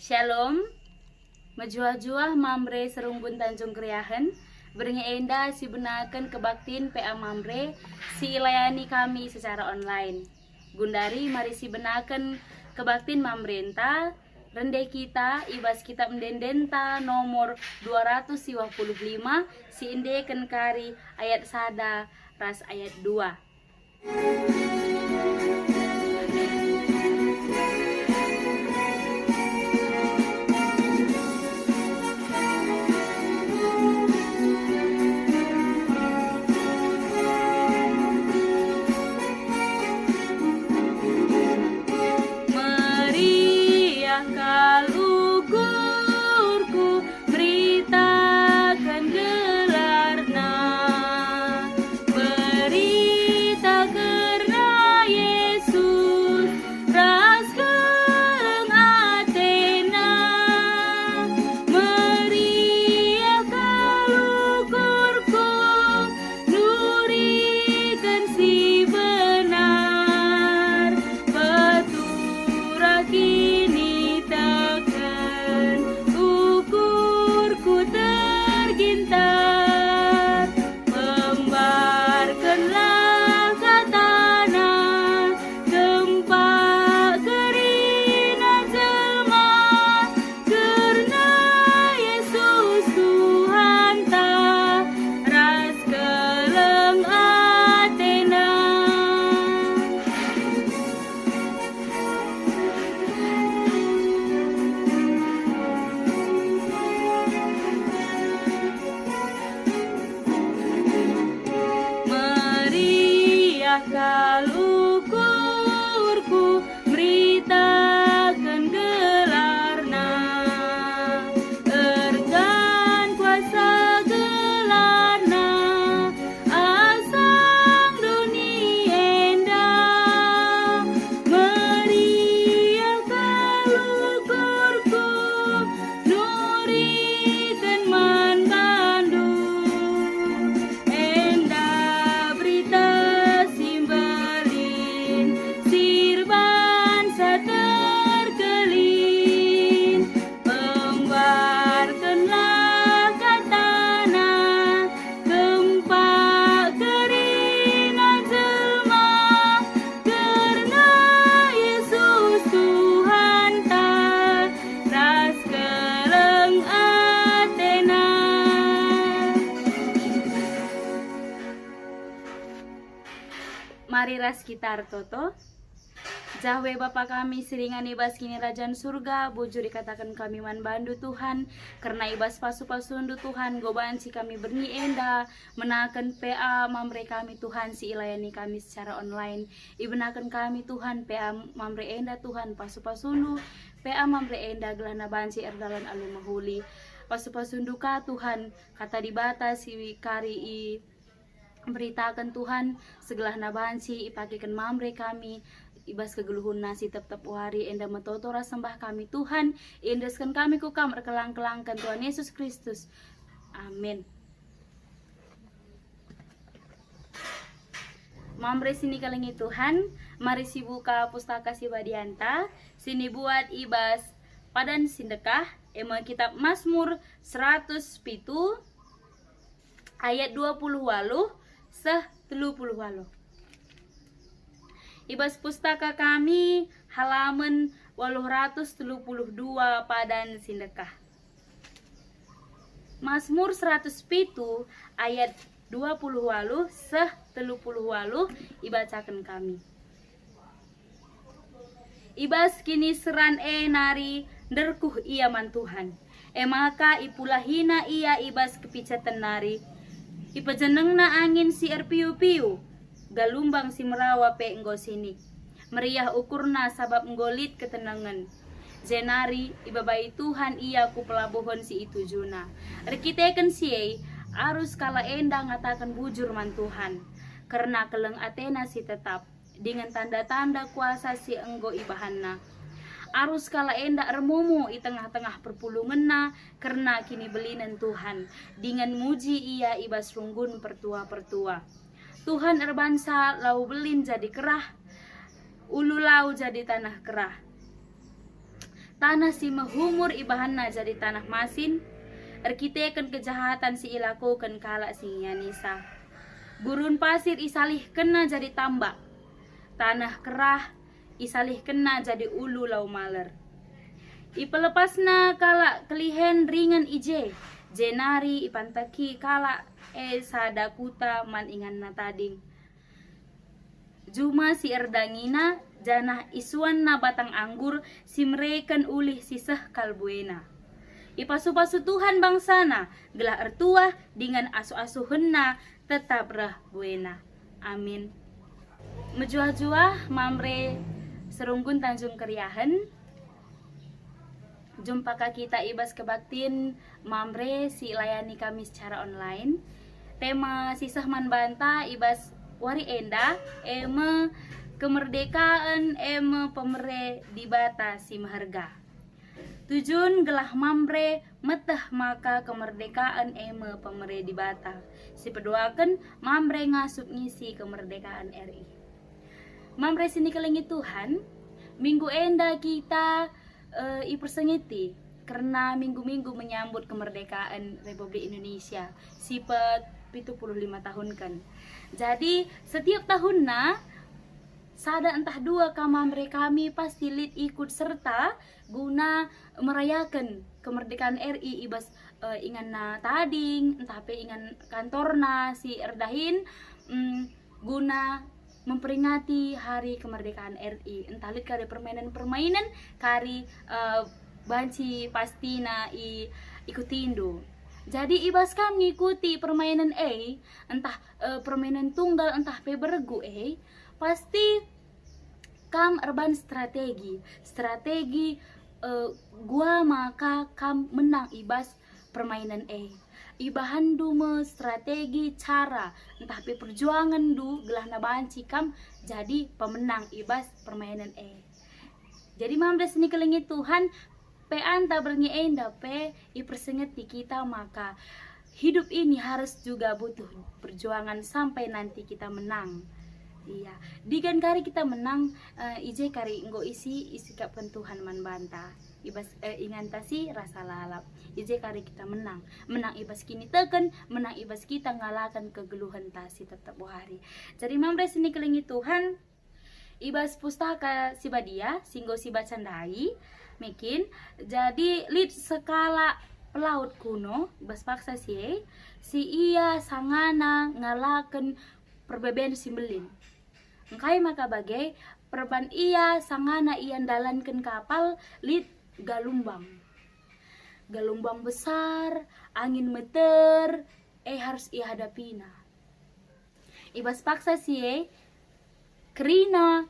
Shalom, majuah-juah mamre serunggun Tanjung Kriahen, beringi enda si benaken kebaktin PA mamre si layani kami secara online. Gundari mari si benaken kebaktin mamrenta, rendeh kita ibas kita mendendenta nomor 255 si indeken kari ayat sada ras ayat 2. Kalukurku beritakan gelarna, ergan kuasa gelarna, asang dunia endah. Meriah kalukurku, nurikan man Bandung, endah berita mari ras kita toto. Jahwe Bapa kami seringan ibas kini Rajan Surga, bujur dikatakan kami man bandu Tuhan, karena ibas pasu-pasundu Tuhan, gobaan si kami berni enda, menakan PA mamre kami Tuhan, si ilayani kami secara online, ibenakan kami Tuhan, PA mamre enda Tuhan, pasu-pasundu, PA mamre enda gelana banci erdalan alu mahuli, pasu-pasundu ka Tuhan, kata dibata si kari i beritakan Tuhan segelah nabansi ipakikan mamre kami ibas kegeluhun nasi tetap wari enda metotora sembah kami Tuhan indeskan kami ku kamar kelang-kelangkan Tuhan Yesus Kristus, amin. Mamre sini kalengi Tuhan, mari si buka pustaka si Badianta, sini buat ibas padan sindekah ema kitab Mazmur 107 ayat 20 waluh seh 30 waluh. Ibas pustaka kami halaman 832 padan sindekah. Mazmur 107 ayat 20 waluh seh 30 waluh ibacakan kami. Ibas kini seran nari derkuh ia man Tuhan. Maka ipulahina ia ibas kepicatan nari. Ipajeneng na angin si erpiu-piu, galumbang si merawa pe enggo sinik. Meriah ukurna sabab nggolit ketenangan. Zenari ibabai Tuhan ia ku pelabuhan si itu juna. Rekiteken siei arus kala enda ngatakan bujur man Tuhan. Karena keleng Athena si tetap, dengan tanda-tanda kuasa si enggo ibahanna. Arus kala enda ermumu i tengah-tengah perpulunganna, karena kini belinan Tuhan, dengan muji ia ibas runggun pertua-pertua. Tuhan erbansa lau belin jadi kerah, ulu lau jadi tanah kerah. tanah si mahumur ibahanna jadi tanah masin, arkiteken kejahatan si ilakukan kala si nyanisa. Gurun pasir isalih kena jadi tambak, tanah kerah isalih kena jadi ulu lau maler. Ipelepasna kala kelihen ringan ije, jenari ipantaki kala sadakuta man ingan na tading. Juma si erdangina janah isuan na batang anggur si mereken ulih sisah kalbuena. Ipasu-pasu Tuhan bangsana gelah ertuah dengan asu-asuhenna tetap rah buena. Amin. Mejuah-juah mamre serunggun Tanjung Keriahan. Jumpa kita ibas kebaktin mamre si layani kami secara online. Tema sisah man banta ibas wari enda eme kemerdekaan eme pemere di bata si maharga. Tujun gelah mamre metah maka kemerdekaan eme pemere di bata. Si pedoakan mamre ngasup ngisi kemerdekaan RI. Mamre sini kelingi Tuhan, minggu enda kita ipersengiti karena minggu-minggu menyambut kemerdekaan Republik Indonesia sipet 75 tahun kan. Jadi setiap tahunna sada entah dua kamamre kami pasti lid ikut serta guna merayakan kemerdekaan RI ibas ingan na tading entah pe ingan kantorna si erdahin guna memperingati hari kemerdekaan RI entah lid kari permainan-permainan kari banci pastina ikutindo. Jadi ibas kam ngikuti permainan entah permainan tunggal entah pe bergu pasti kam erban strategi gua maka kam menang ibas permainan ibahan dume strategi cara entah pe perjuangan du gelah na banci kam jadi pemenang ibas permainan jadi mamres ni kelingi Tuhan pe anta berngi enda pe ipersengeti kita maka hidup ini harus juga butuh perjuangan sampai nanti kita menang. Iya, digan kari kita menang ije kari nggo isi kapkan Tuhan man banta. Ibas ingan tasi rasa lalap. Ije kari kita menang ibas kini teken, menang ibas kita ngalakan kegeluhan tasi tetap hari. Jadi mamres ini kelingi Tuhan ibas pustaka si badia singgo si bacandai mekin jadi lid skala pelaut kuno ibas paksa si iya sangana ngalakan perbedaan simbelin. Engkai maka bagai perban iya sangana ian dalankan kapal lid galumbang besar angin meter harus ia hadapina ibas paksa si kerina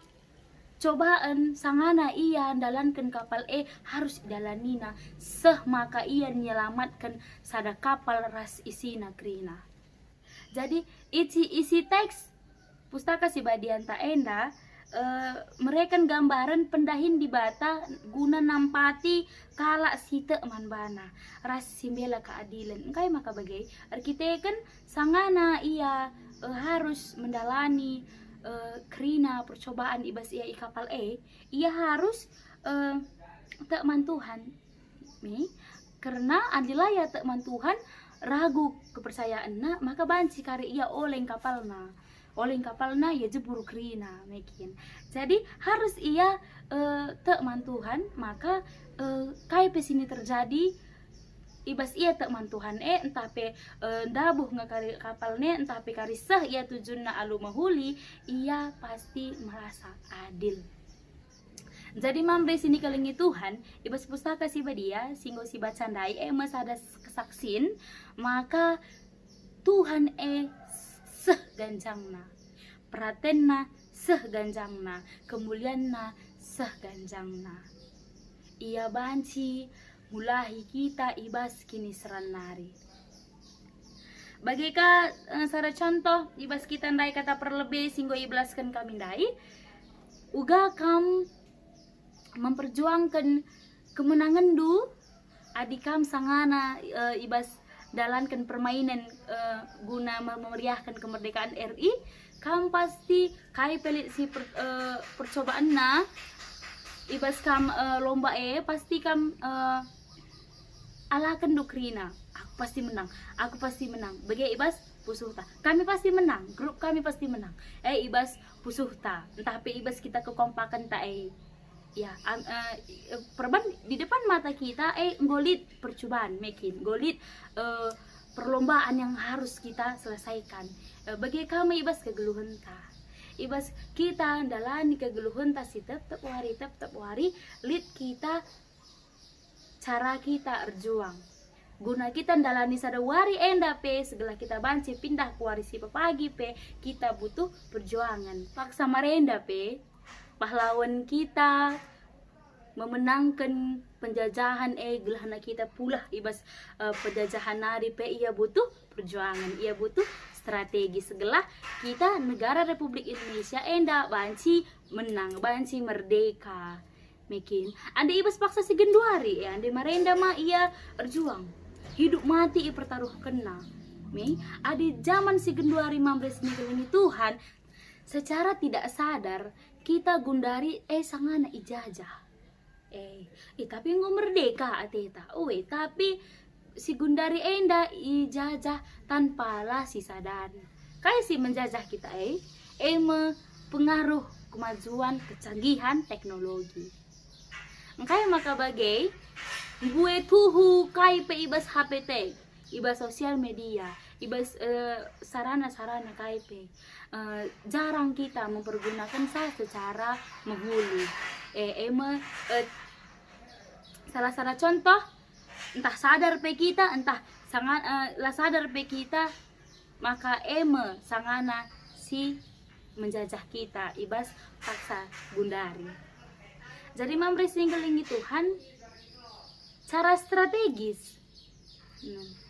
cobaan sangana iya dalankan kapal harus dalanina seh maka ia menyelamatkan sada kapal ras isina kerina. Jadi isi teks pustaka si badianta enda mereka gambaran pendahin di bata guna nampati kala site manbana ras simbela keadilan engkai maka bagai arkiteken sangana ia harus mendalani kerina percobaan ibas ia kapal ia harus tak mantuhan karena adilah ya tak mantuhan ragu kepercayaan maka banci kari ia oleng kapalna ya jebur kerina mekin. Jadi harus ia tak mantuhan maka kai pesini terjadi ibas ia tak mantuhan entah pe dabuh ngakari kapalnya entah pe karisah ia tujunna alu mahuli ia pasti merasa adil. Jadi mamre sini kelingi Tuhan ibas pustaka si badia singgo si bacandai masada kesaksin maka Tuhan seh ganjangna pratenna seh ganjangna kemulianna seh ganjangna ia banci mulahi kita ibas kini seranari. Bagika sada contoh ibas kita ndai kata perlebih singgo iblaskan kami ndai uga kam memperjuangkan kemenangan du adikam sangana ibas dalankan permainan guna memeriahkan kemerdekaan RI kam pasti kai pelit si percobaan ibas kam lomba pasti kam alakan dokrina, aku pasti menang bagi ibas pusuhta, kami pasti menang, grup kami pasti menang, ibas pusuhta, tapi ibas kita kekompakan tak ya perban di depan mata kita golit percobaan makin golit perlombaan yang harus kita selesaikan, bagi kami ibas kegeluhan ta, ibas kita dalani kegeluhan ta si tetap wari lit kita cara kita berjuang guna kita dalani sadawari enda pe segala kita banci pindah ke wari si pagi pe kita butuh perjuangan paksa marenda pe pahlawan kita memenangkan penjajahan gelahana kita pula ibas penjajahan nari pe ia butuh perjuangan, ia butuh strategi segala kita negara Republik Indonesia enda banci menang, banci merdeka mekin ande ibas paksa si genduari ande marenda ma ia berjuang hidup mati i pertaruhkan na me ade zaman si genduari mambres ini Tuhan secara tidak sadar kita gundari sangana ijajah tapi nggak merdeka ateta tapi si gundari enda ijajah tanpa lah si sadar kayak si menjajah kita pengaruh kemajuan kecanggihan teknologi makanya maka bagai gue tuhu kai pe ibas HPT ibas sosial media ibas sarana-sarana kai pe jarang kita mempergunakan saya secara menghulu salah contoh entah sadar pe kita entah sangat lah sadar pe kita maka sangana si menjajah kita ibas paksa gundari jadi mambres ninggalingi Tuhan cara strategis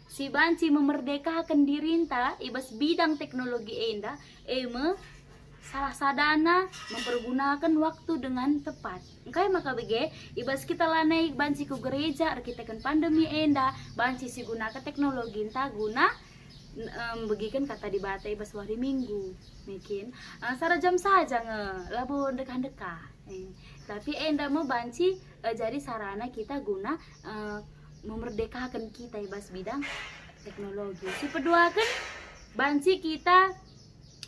si banci memerdekakan dirinta ibas bidang teknologi enda salah sadana mempergunakan waktu dengan tepat. Engkai maka bege ibas kita lanai banci ku gereja arkitekan pandemi enda banci si gunakan teknologi entah guna begikan kata di bata ibas hari minggu mungkin sara jam saja labu dekat-dekat tapi enda mau banci jadi sarana kita guna memerdekakan kita ibas bidang teknologi si kedua kan banci kita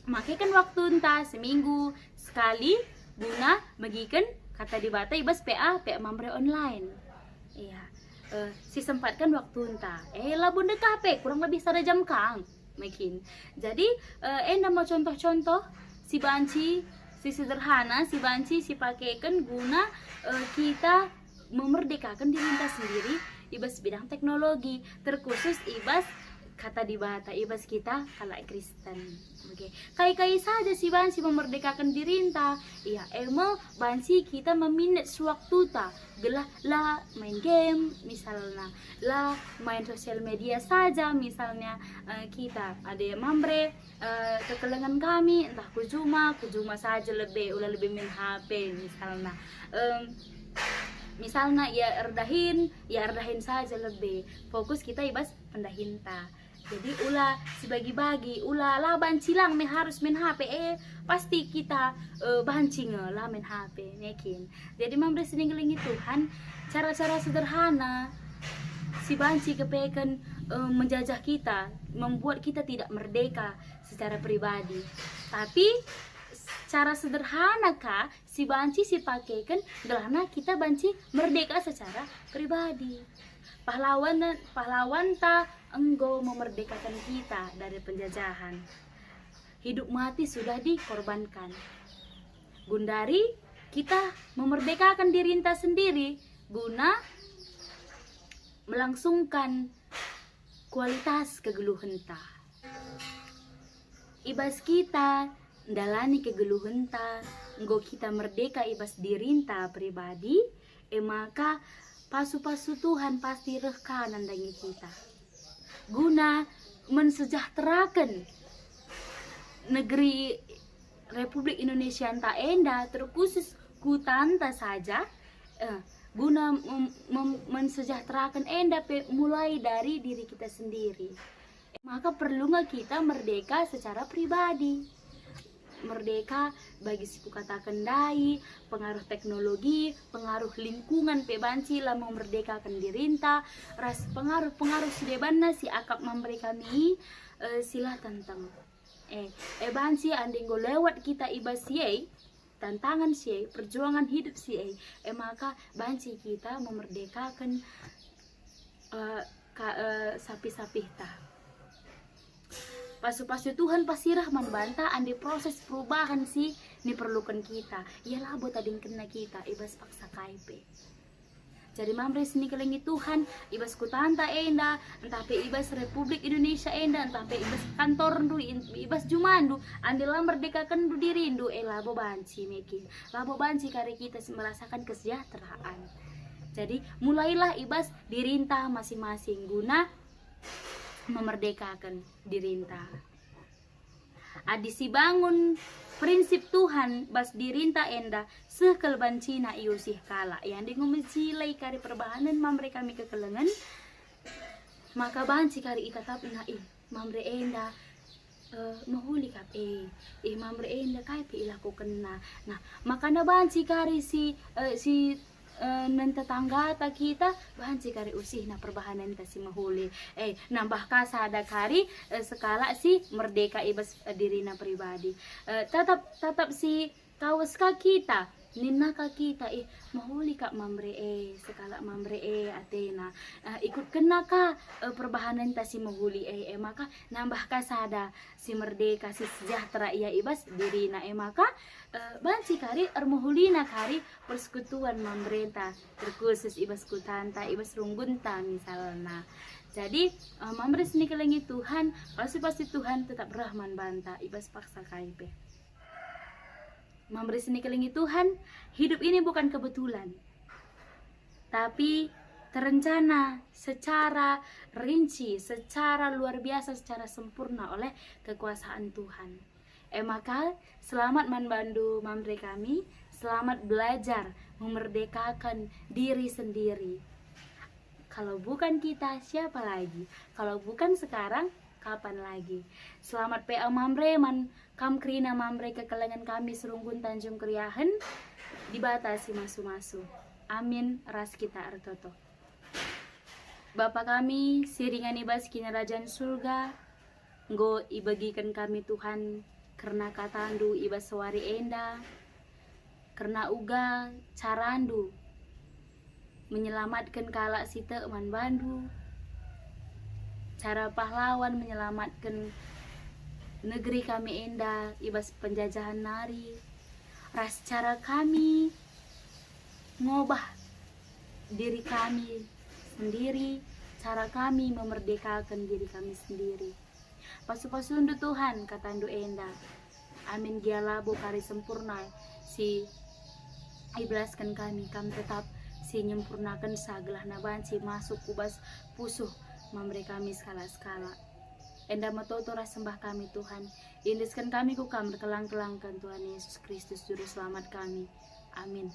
makaikan waktu entah seminggu sekali guna bagikan kata di bata ibas PA mamre online iya si sempatkan waktu entah labun dekah pe kurang lebih 1 jam kang makin jadi enda mau contoh-contoh si banci si sederhana si banci si pakaikan guna kita memerdekakan diri kita sendiri ibas bidang teknologi terkhusus ibas kata di bata ibas kita kalau Kristen kai-kai saja si banci memerdekakan dirinta iya banci kita meminat sewaktu ta gelah lah main game misalnya lah main sosial media saja misalnya kita ada mambre kekelengan kami entah kujuma saja lebih main HP misalnya ya erdahin saja lebih fokus kita ibas pendahinta jadi ulah sebagi-bagi ulah lah bancilang harus main HP pasti kita bancing lah main HP yakin jadi memberi seninggelingi Tuhan cara-cara sederhana si banci kepekan menjajah kita membuat kita tidak merdeka secara pribadi tapi cara sederhana kah si banci si pakaikan gelana kita banci merdeka secara pribadi pahlawan ta enggo memerdekakan kita dari penjajahan hidup mati sudah dikorbankan gundari kita memerdekakan diri kita sendiri guna melangsungkan kualitas kegeluhan ta ibas kita dalani kegeluhan ta enggo kita merdeka ibas dirinta pribadi maka pasu-pasu Tuhan pasti reka nandangi kita guna mensejahterakan negeri Republik Indonesia enta enda terkhusus kutanta saja guna mensejahterakan enda mulai dari diri kita sendiri maka perlu nggak kita merdeka secara pribadi merdeka bagi siku katakan dai, pengaruh teknologi, pengaruh lingkungan pe banci lah memerdekakan dirinta, ras pengaruh sudebanna si akap memberi kami sila tentang banci andenggo lewat kita ibas siei tantangan siei, perjuangan hidup siei, maka banci kita memerdekakan sapi-sapi ta. Pasu-pasu Tuhan pasirah membantah andi proses perubahan sih diperlukan kita. Ialah buat ading kena kita ibas paksa kaipe. Jadi mamre sini kelengi Tuhan ibas kutanta enda, entah pe ibas Republik Indonesia enda, entah pe ibas kantor ndu, ibas jumandu, andi lah merdekakan du dirindu, labo banci mekin. Labo banci kari kita merasakan kesejahteraan. Jadi mulailah ibas dirintah masing-masing guna memerdekakan dirinta. Adisi bangun prinsip Tuhan bas dirinta enda sekel bancina iusih kala yang dingumecilai kari perbahanan mamre kami kekelengan maka banci kari itatap na mamre enda mahuli kap mamre enda kai pi ilaku kena nah makana banci kari si nan tetangga ta kita banci kari usih na perbahanan ta si mahuli nambah kasada kari sekala si merdeka ibas dirina pribadi tetap si kawas ka kita ninna ka kita mahuli kak mamre sekala mamre atena ikut kena ka perbahanan ta si mahuli maka nambah kasada si merdeka si sejahtera ia ibas dirina maka banci kari mahulina kari persekutuan pemerintah terkhusus ibas kutanta ibas runggunta misalnya. Jadi mamre sini kelengi Tuhan pasti Tuhan tetap rahman banta ibas paksa kaipe. Mamre sini kelengi Tuhan hidup ini bukan kebetulan tapi terencana secara rinci, secara luar biasa, secara sempurna oleh kekuasaan Tuhan. Maka selamat membantu mamre kami, selamat belajar memerdekakan diri sendiri. Kalau bukan kita, siapa lagi? Kalau bukan sekarang, kapan lagi? Selamat PA mamre kam krina mamre kekelengan kami serunggun Tanjung Kriahen dibatasi masu-masu. Amin ras kita artoto. Bapa kami siringan ibas kinarajaan surga, nggo ibagikan kami Tuhan karena katandu ibas sewari enda, karena uga carandu menyelamatkan kala sita man bandu, cara pahlawan menyelamatkan negeri kami enda ibas penjajahan nari, ras cara kami ngubah diri kami sendiri, cara kami memerdekakan diri kami sendiri. Pasu-pasundu Tuhan katandu enda. Amin gialabo kari sempurna si iblaskan kami tetap si nyempurnakan sagelah nabanci masuk kubas pusuh mamre kami skala-skala. Enda matotora sembah kami Tuhan. Indeskan kami ku kam berkelang-kelangkan Tuhan Yesus Kristus juru selamat kami. Amin.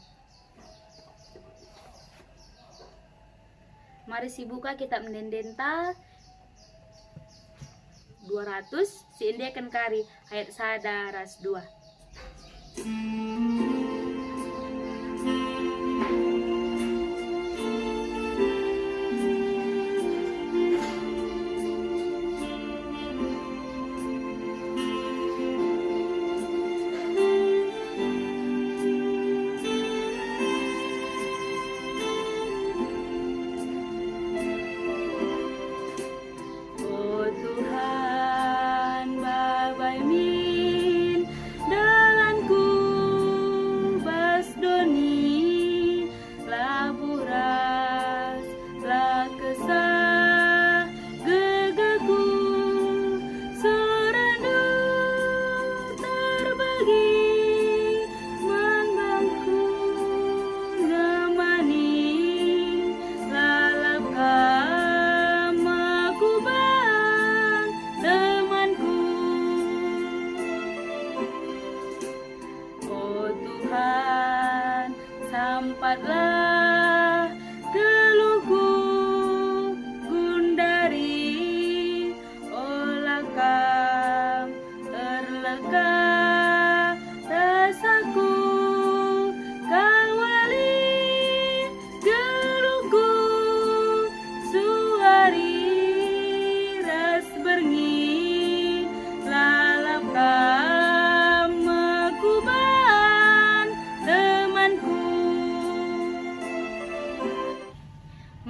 Mari si buka kitab mendendenta 200 si indiakan kari ayat sada ras 2. Tuhan babai min dalanku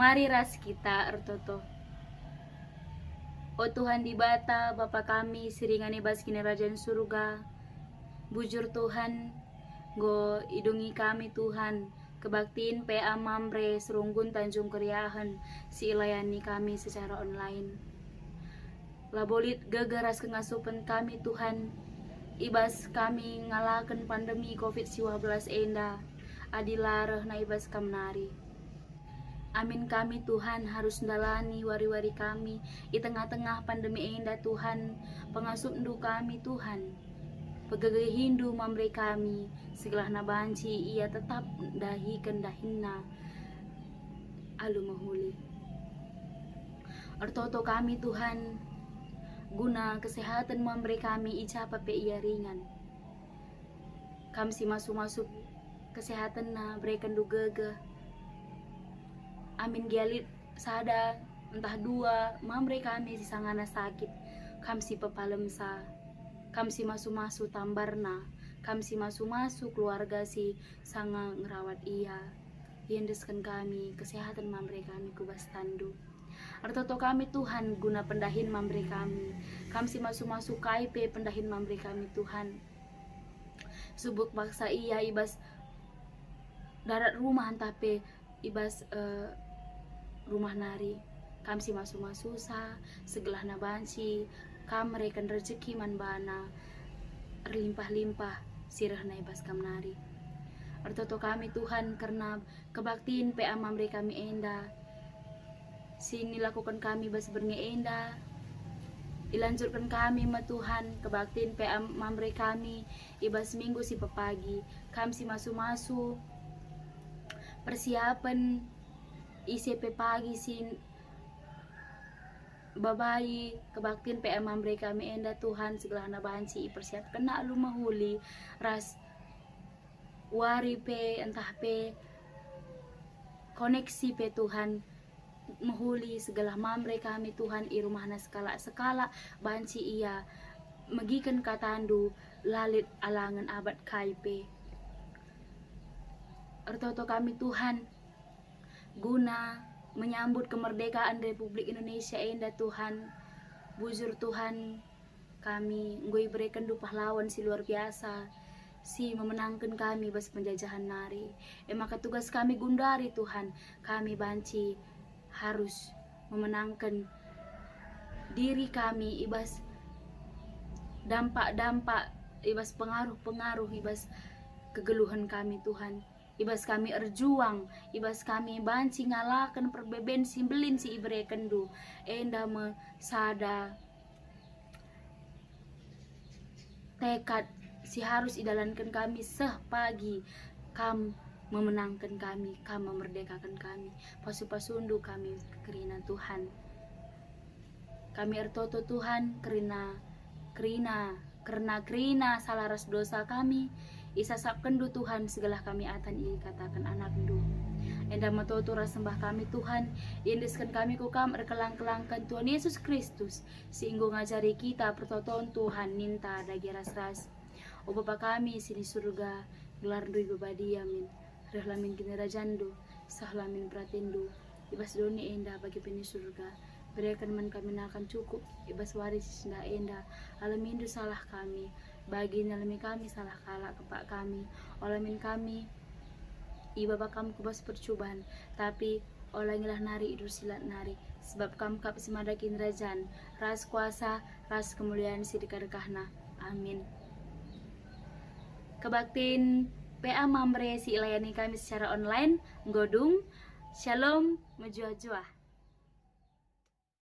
Mari ras kita ertoto. O Tuhan di bata Bapa kami siringani bas kini Rajan surga. Bujur Tuhan, go idungi kami Tuhan. Kebaktiin PA Mamre Serunggun Tanjung Keriahan si ilayani kami secara online. Labolit gegeras kengasupan kami Tuhan. Ibas kami ngalakan pandemi COVID-19 enda. Adilareh na ibas kamnari. Amin kami Tuhan harus ndalani wari-wari kami di tengah-tengah pandemi enda Tuhan. Pengasupndu kami Tuhan. Pegagay Hindu mamre kami segala na banci ia tetap dahikan dahinna alu mahuli. Ertoto kami Tuhan guna kesehatan mamre kami icapa pe ia ringan. Kami si masuk kesehatan na berikan dugaga. Amin gialit sada entah dua mamre kami si sangana sakit. Kami si pepalem sa. Kami si masu-masu tambarna, kami si masu-masu keluarga si sanga ngerawat ia. Yendeskan kami kesehatan mamre kami kubas tandu. Artoto kami Tuhan guna pendahin mamre kami. Kami si masu-masu KIP pendahin mamre kami Tuhan. Subuk baksa ia ibas darat rumah antape ibas rumah nari. Kami si masu-masu sa segelah nabanci. Kam rekan rezeki man bana limpah-limpah sirah na ibas kamnari. Artoto kami Tuhan karena kebaktiin PA mamre kami enda. Sini lakukan kami bas bernge enda. Dilanjutkan kami ma Tuhan kebaktiin PA mamre kami ibas minggu si pepagi. Kami si masu-masu persiapan ICP pagi si babayi kebaktiin PA mamre kami enda Tuhan segala na banci persiapkan na lumahuli ras wari pe entah pe koneksi pe Tuhan mahuli segala mamre kami Tuhan i rumah na skala banci ia magikan katandu lalit alangan abad KIP. Ertoto kami Tuhan guna menyambut kemerdekaan Republik Indonesia enda Tuhan. Bujur Tuhan kami ngoi berikan du pahlawan si luar biasa si memenangkan kami bas penjajahan nari. Maka tugas kami gundari Tuhan, kami banci harus memenangkan diri kami ibas dampak-dampak ibas pengaruh-pengaruh ibas kegeluhan kami Tuhan. Ibas kami erjuang, ibas kami banci ngalakan perbeben simbelin si ibre kendu enda me sada tekad si harus idalankan kami seh pagi kam memenangkan kami, kam memerdekakan kami pasu-pasundu kami kerina Tuhan. Kami ertoto Tuhan kerina salaras dosa kami isasapkan du Tuhan segala kami atan i katakan anak du. Enda matoto sembah kami Tuhan, indeskan kami ku kam erkelang-kelangkan Tuhan Yesus Kristus, sehingga ngajari kita pertoton Tuhan ninta dagi ras-ras. O Bapa kami sini surga, gelar dui babadi amin. Rehlamin kinerajandu, sahlamin pratindu, ibas doni enda bagi peni surga. Berikan man kami akan cukup, ibas waris senda enda, alamindu salah kami. Bagi nalami kami salah kalah kepak kami, olamin kami Bapa kami kubas percobaan, tapi olangilah nari idur silat nari, sebab kam kap semadakin rajan, ras kuasa, ras kemuliaan sidekah-dekahna. Amin. Kebaktiin PA Mamre si ilayani kami secara online, godung, shalom, menjuah-juah.